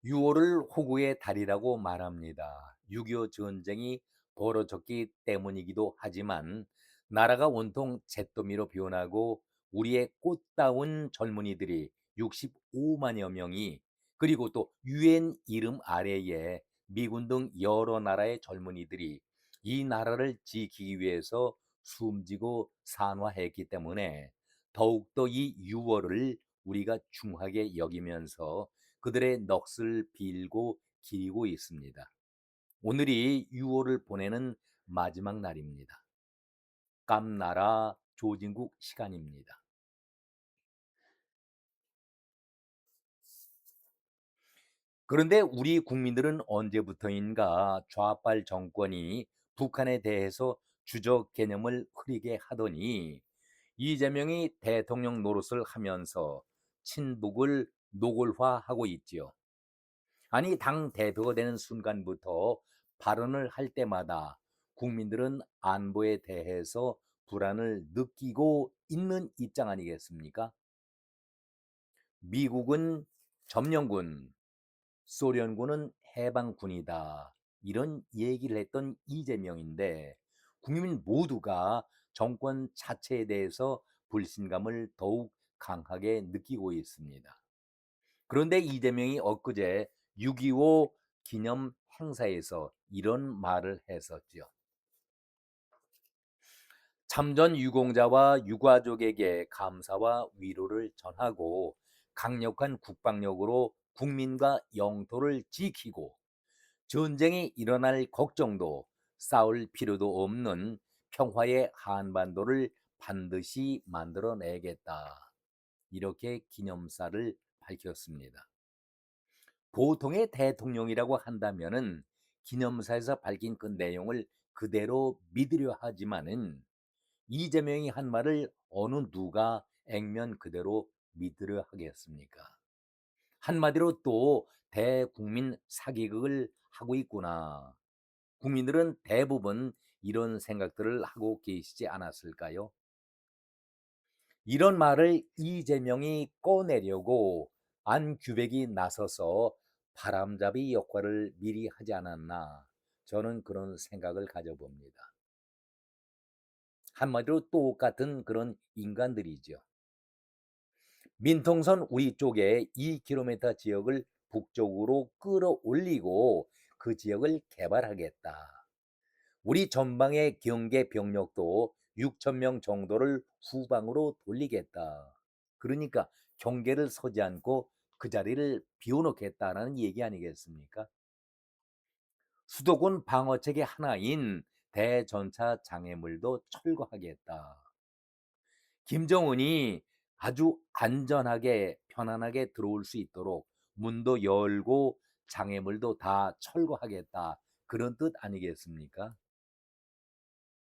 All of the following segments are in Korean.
6월을 호구의 달이라고 말합니다. 6.25 전쟁이 벌어졌기 때문이기도 하지만 나라가 온통 잿더미로 변하고 우리의 꽃다운 젊은이들이 65만여 명이 그리고 또 유엔 이름 아래에 미군 등 여러 나라의 젊은이들이 이 나라를 지키기 위해서 숨지고 산화했기 때문에 더욱더 이 6월을 우리가 중하게 여기면서 그들의 넋을 빌고 기리고 있습니다. 오늘이 6월을 보내는 마지막 날입니다. 깜나라 조진국 시간입니다. 그런데 우리 국민들은 언제부터인가 좌빨 정권이 북한에 대해서 주적 개념을 흐리게 하더니 이재명이 대통령 노릇을 하면서 친북을 노골화하고 있지요. 아니 당 대표가 되는 순간부터 발언을 할 때마다 국민들은 안보에 대해서 불안을 느끼고 있는 입장 아니겠습니까? 미국은 점령군, 소련군은 해방군이다. 이런 얘기를 했던 이재명인데 국민 모두가 정권 자체에 대해서 불신감을 더욱 강하게 느끼고 있습니다. 그런데 이재명이 엊그제 6.25 기념 행사에서 이런 말을 했었죠. 참전 유공자와 유가족에게 감사와 위로를 전하고 강력한 국방력으로 국민과 영토를 지키고 전쟁이 일어날 걱정도 싸울 필요도 없는 평화의 한반도를 반드시 만들어내겠다. 이렇게 기념사를 밝혔습니다. 보통의 대통령이라고 한다면은 기념사에서 밝힌 그 내용을 그대로 믿으려 하지만은 이재명이 한 말을 어느 누가 액면 그대로 믿으려 하겠습니까? 한마디로 또 대국민 사기극을 하고 있구나. 국민들은 대부분 이런 생각들을 하고 계시지 않았을까요? 이런 말을 이재명이 꺼내려고 안규백이 나서서 바람잡이 역할을 미리 하지 않았나 저는 그런 생각을 가져봅니다. 한마디로 똑같은 그런 인간들이죠. 민통선 우리 쪽에 2km 지역을 북쪽으로 끌어올리고 그 지역을 개발하겠다. 우리 전방의 경계 병력도 6천 명 정도를 후방으로 돌리겠다. 그러니까 경계를 서지 않고 그 자리를 비워놓겠다라는 얘기 아니겠습니까? 수도권 방어책의 하나인 대전차 장애물도 철거하겠다. 김정은이 아주 안전하게 편안하게 들어올 수 있도록 문도 열고 장애물도 다 철거하겠다. 그런 뜻 아니겠습니까?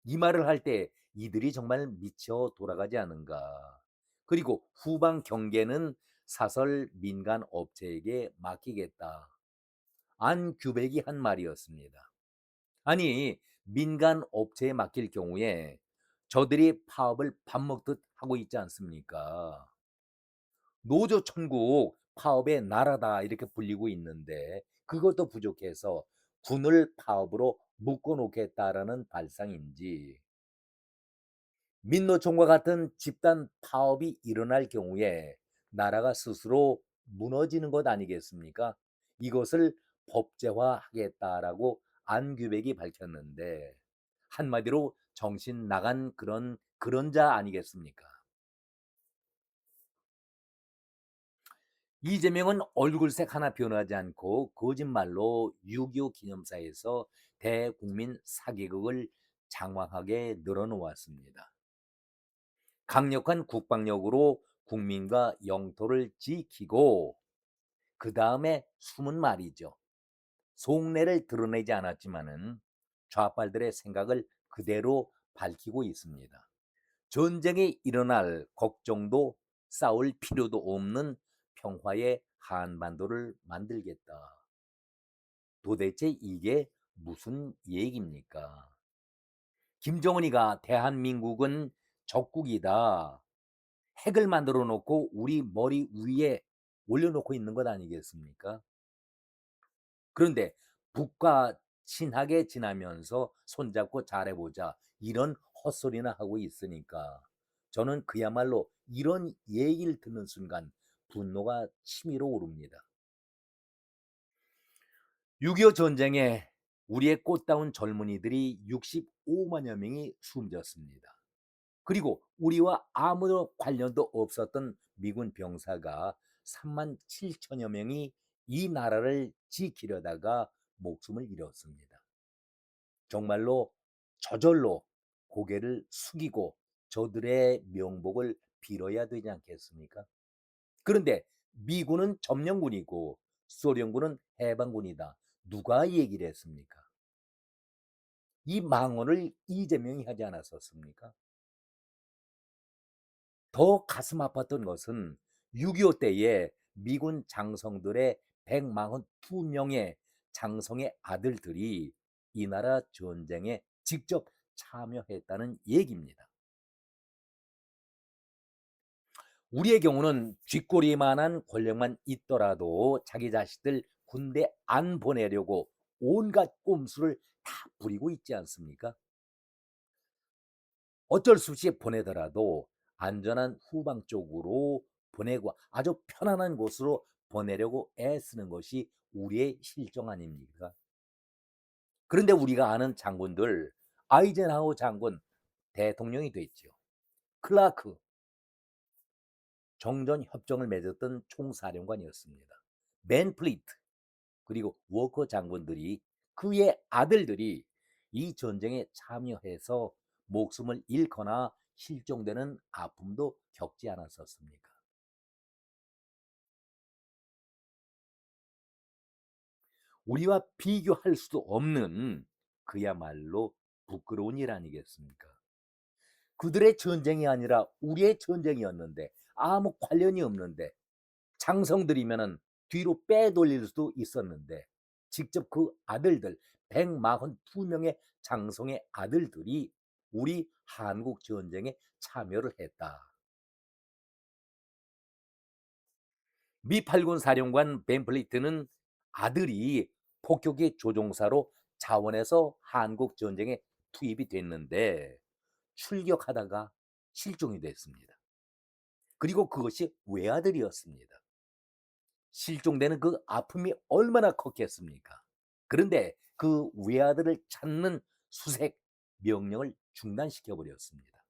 이 말을 할 때 이들이 정말 미쳐 돌아가지 않은가. 그리고 후방 경계는 사설 민간 업체에게 맡기겠다. 안규백이 한 말이었습니다. 아니, 민간 업체에 맡길 경우에 저들이 파업을 밥 먹듯 하고 있지 않습니까? 노조 천국 파업의 나라다 이렇게 불리고 있는데 그것도 부족해서 군을 파업으로 묶어놓겠다라는 발상인지 민노총과 같은 집단 파업이 일어날 경우에 나라가 스스로 무너지는 것 아니겠습니까? 이것을 법제화하겠다라고 안규백이 밝혔는데 한마디로 정신 나간 그런 자 아니겠습니까? 이재명은 얼굴색 하나 변하지 않고 거짓말로 6.25 기념사에서 대국민 사기극을 장황하게 늘어놓았습니다. 강력한 국방력으로 국민과 영토를 지키고 그 다음에 숨은 말이죠. 속내를 드러내지 않았지만은 좌빨들의 생각을 그대로 밝히고 있습니다. 전쟁이 일어날 걱정도 싸울 필요도 없는 평화의 한반도를 만들겠다. 도대체 이게 무슨 얘기입니까? 김정은이가 대한민국은 적국이다. 핵을 만들어 놓고 우리 머리 위에 올려놓고 있는 것 아니겠습니까? 그런데 북과 친하게 지나면서 손잡고 잘해보자 이런 헛소리나 하고 있으니까 저는 그야말로 이런 얘기를 듣는 순간 분노가 치밀어 오릅니다. 6.25 전쟁에 우리의 꽃다운 젊은이들이 65만여 명이 숨졌습니다. 그리고 우리와 아무 관련도 없었던 미군 병사가 3만 7천여 명이 이 나라를 지키려다가 목숨을 잃었습니다. 정말로 저절로 고개를 숙이고 저들의 명복을 빌어야 되지 않겠습니까? 그런데 미군은 점령군이고 소련군은 해방군이다. 누가 얘기를 했습니까? 이 망언을 이재명이 하지 않았었습니까? 더 가슴 아팠던 것은 6.25 때에 미군 장성들의 142명의 장성의 아들들이 이 나라 전쟁에 직접 참여했다는 얘기입니다. 우리의 경우는 쥐꼬리만한 권력만 있더라도 자기 자식들 군대 안 보내려고 온갖 꼼수를 다 부리고 있지 않습니까? 어쩔 수 없이 보내더라도 안전한 후방 쪽으로 보내고 아주 편안한 곳으로 보내려고 애쓰는 것이 우리의 실정 아닙니까? 그런데 우리가 아는 장군들, 아이젠하워 장군 대통령이 됐죠. 클라크 정전 협정을 맺었던 총사령관이었습니다. 맨 플리트 그리고 워커 장군들이 그의 아들들이 이 전쟁에 참여해서 목숨을 잃거나 실종되는 아픔도 겪지 않았었습니까? 우리와 비교할 수도 없는 그야말로 부끄러운 일 아니겠습니까? 그들의 전쟁이 아니라 우리의 전쟁이었는데 아무 관련이 없는데 장성들이면은 뒤로 빼돌릴 수도 있었는데 직접 그 아들들 142명의 장성의 아들들이 우리 한국 전쟁에 참여를 했다. 미 8군 사령관 벤플리트는 아들이 폭격기 조종사로 자원해서 한국 전쟁에 투입이 됐는데 출격하다가 실종이 됐습니다. 그리고 그것이 외아들이었습니다. 실종되는 그 아픔이 얼마나 컸겠습니까? 그런데 그 외아들을 찾는 수색 명령을 중단시켜 버렸습니다.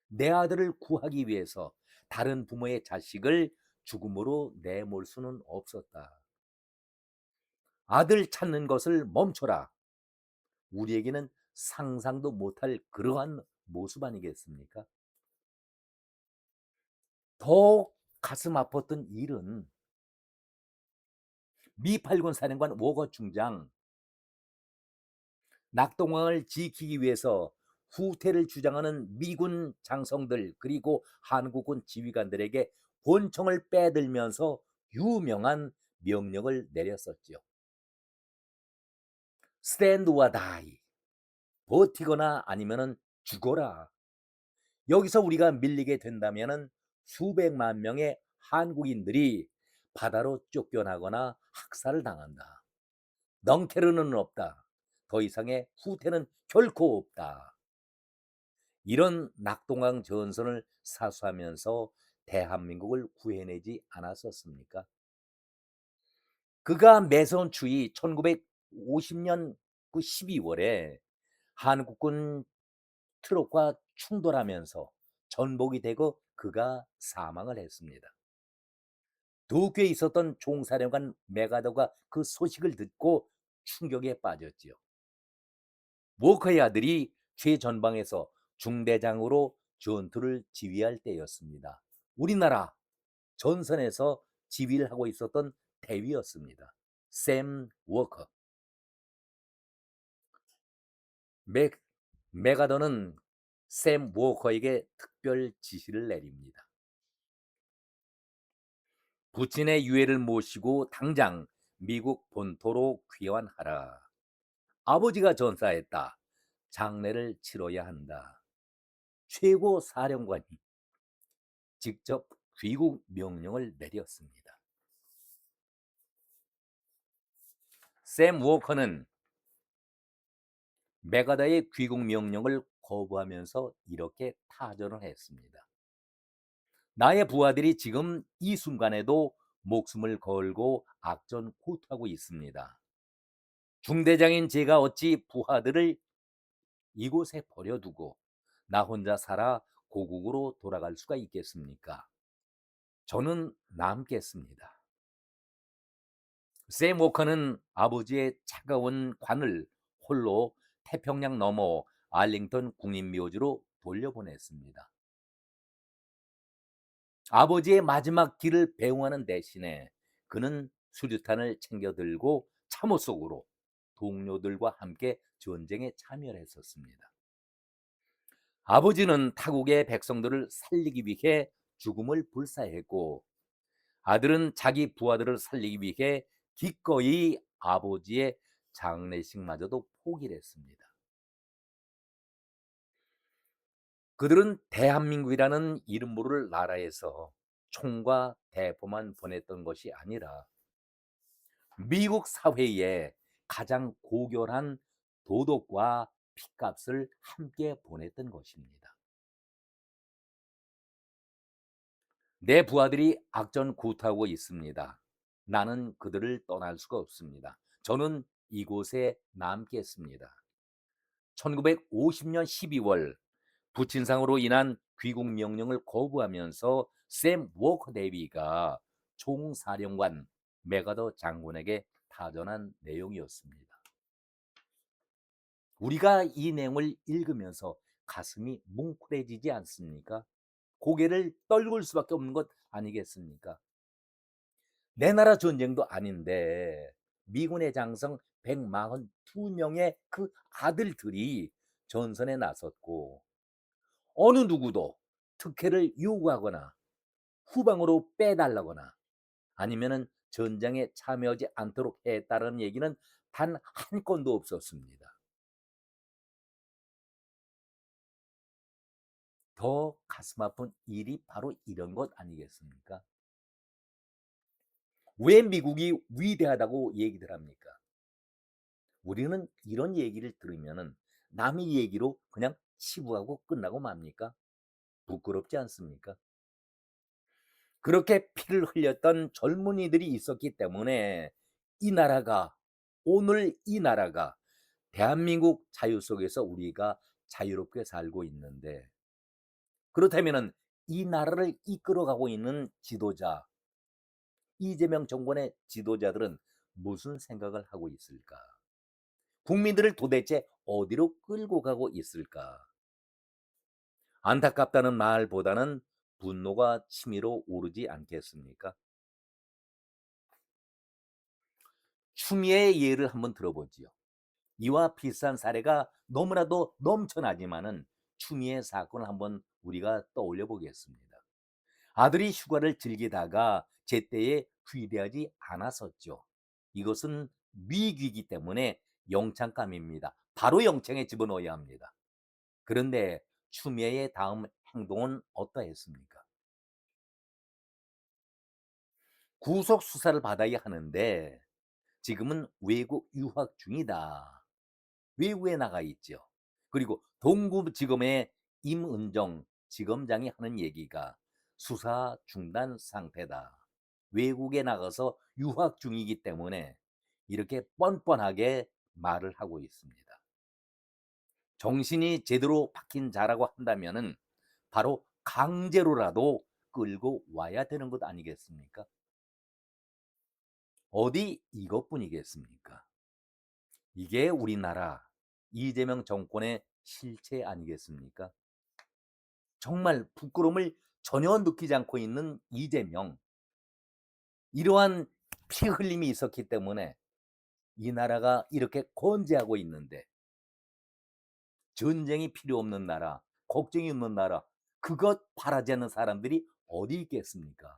내 아들을 구하기 위해서 다른 부모의 자식을 죽음으로 내몰 수는 없었다. 아들 찾는 것을 멈춰라. 우리에게는 상상도 못할 그러한 모습 아니겠습니까? 더 가슴 아팠던 일은 미 8군 사령관 워거 중장 낙동강을 지키기 위해서 후퇴를 주장하는 미군 장성들 그리고 한국군 지휘관들에게 권총을 빼들면서 유명한 명령을 내렸었죠. 스탠드와 다이 버티거나 아니면은 죽어라. 여기서 우리가 밀리게 된다면은 수백만 명의 한국인들이 바다로 쫓겨나거나 학살을 당한다. 넝테르는 없다. 더 이상의 후퇴는 결코 없다. 이런 낙동강 전선을 사수하면서 대한민국을 구해내지 않았었습니까? 그가 매서운 추위 1950년 그 12월에 한국군 트럭과 충돌하면서 전복이 되고 그가 사망을 했습니다. 도쿄에 있었던 총사령관 메가더가 그 소식을 듣고 충격에 빠졌지요. 워커의 아들이 최전방에서 중대장으로 전투를 지휘할 때였습니다. 우리나라 전선에서 지휘를 하고 있었던 대위였습니다. 샘 워커. 메, 메가더는 샘 워커에게 특별 지시를 내립니다. 부친의 유해를 모시고 당장 미국 본토로 귀환하라. 아버지가 전사했다. 장례를 치러야 한다. 최고 사령관이 직접 귀국 명령을 내렸습니다. 샘 워커는 메가더의 귀국 명령을 거부하면서 이렇게 타전을 했습니다. 나의 부하들이 지금 이 순간에도 목숨을 걸고 악전고투하고 있습니다. 중대장인 제가 어찌 부하들을 이곳에 버려두고 나 혼자 살아 고국으로 돌아갈 수가 있겠습니까? 저는 남겠습니다. 샘 워커는 아버지의 차가운 관을 홀로 태평양 너머 알링턴 국립묘지로 돌려보냈습니다. 아버지의 마지막 길을 배웅하는 대신에 그는 수류탄을 챙겨 들고 참호 속으로 동료들과 함께 전쟁에 참여를 했었습니다. 아버지는 타국의 백성들을 살리기 위해 죽음을 불사했고, 아들은 자기 부하들을 살리기 위해 기꺼이 아버지의 장례식마저도 포기를 했습니다. 그들은 대한민국이라는 이름 모를 나라에서 총과 대포만 보냈던 것이 아니라 미국 사회에 가장 고결한 도덕과 핏값을 함께 보냈던 것입니다. 내 부하들이 악전고투하고 있습니다. 나는 그들을 떠날 수가 없습니다. 저는 이곳에 남겠습니다. 1950년 12월 부친상으로 인한 귀국 명령을 거부하면서 샘 워커 대위가 총사령관 메가더 장군에게 타전한 내용이었습니다. 우리가 이 내용을 읽으면서 가슴이 뭉클해지지 않습니까? 고개를 떨굴 수밖에 없는 것 아니겠습니까? 내 나라 전쟁도 아닌데 미군의 장성 142명의 그 아들들이 전선에 나섰고, 어느 누구도 특혜를 요구하거나 후방으로 빼달라거나 아니면은 전쟁에 참여하지 않도록 했다는 얘기는 단 한 건도 없었습니다. 더 가슴 아픈 일이 바로 이런 것 아니겠습니까? 왜 미국이 위대하다고 얘기들 합니까? 우리는 이런 얘기를 들으면은 남의 얘기로 그냥 치부하고 끝나고 맙니까? 부끄럽지 않습니까? 그렇게 피를 흘렸던 젊은이들이 있었기 때문에 이 나라가, 오늘 이 나라가 대한민국 자유 속에서 우리가 자유롭게 살고 있는데, 그렇다면은 이 나라를 이끌어가고 있는 지도자, 이재명 정권의 지도자들은 무슨 생각을 하고 있을까? 국민들을 도대체 어디로 끌고 가고 있을까? 안타깝다는 말보다는 분노가 치밀어 오르지 않겠습니까? 추미애의 예를 한번 들어보지요. 이와 비슷한 사례가 너무나도 넘쳐나지만은 추미애 사건을 한번 우리가 떠올려 보겠습니다. 아들이 휴가를 즐기다가 제때에 귀대하지 않았었죠. 이것은 위기이기 때문에 영창감입니다. 바로 영창에 집어넣어야 합니다. 그런데 추미애의 다음 행동은 어떠했습니까? 구속 수사를 받아야 하는데 지금은 외국 유학 중이다. 외국에 나가 있죠. 그리고 동부지검의 임은정 지검장이 하는 얘기가 수사 중단 상태다. 외국에 나가서 유학 중이기 때문에 이렇게 뻔뻔하게 말을 하고 있습니다. 정신이 제대로 박힌 자라고 한다면은 바로 강제로라도 끌고 와야 되는 것 아니겠습니까? 어디 이것뿐이겠습니까? 이게 우리나라 이재명 정권의 실체 아니겠습니까? 정말 부끄러움을 전혀 느끼지 않고 있는 이재명. 이러한 피 흘림이 있었기 때문에 이 나라가 이렇게 건재하고 있는데, 전쟁이 필요 없는 나라, 걱정이 없는 나라, 그것 바라지 않는 사람들이 어디 있겠습니까?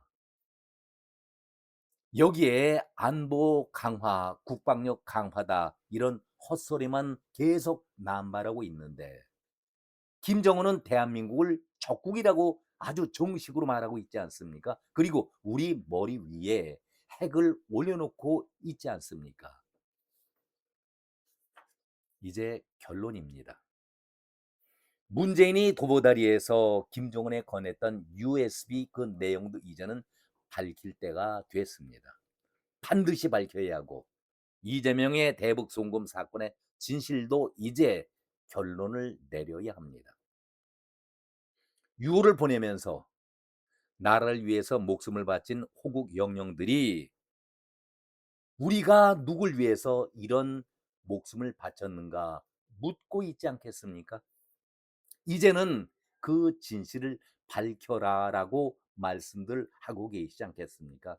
여기에 안보 강화, 국방력 강화다 이런 헛소리만 계속 남발하고 있는데, 김정은은 대한민국을 적국이라고 아주 정식으로 말하고 있지 않습니까? 그리고 우리 머리 위에 핵을 올려놓고 있지 않습니까? 이제 결론입니다. 문재인이 도보다리에서 김정은에 권했던 USB 그 내용도 이제는 밝힐 때가 됐습니다. 반드시 밝혀야 하고 이재명의 대북 송금 사건의 진실도 이제 결론을 내려야 합니다. 유호를 보내면서 나라를 위해서 목숨을 바친 호국 영령들이 우리가 누굴 위해서 이런 목숨을 바쳤는가 묻고 있지 않겠습니까? 이제는 그 진실을 밝혀라라고 말씀들 하고 계시지 않겠습니까?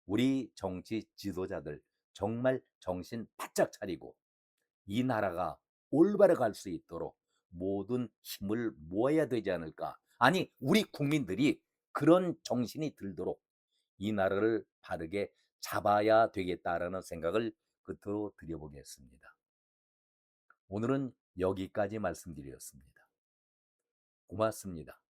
우리 정치 지도자들 정말 정신 바짝 차리고 이 나라가 올바로 갈 수 있도록 모든 힘을 모아야 되지 않을까? 아니, 우리 국민들이 그런 정신이 들도록 이 나라를 바르게 잡아야 되겠다라는 생각을 끝으로 드려보겠습니다. 오늘은 여기까지 말씀드렸습니다. 고맙습니다.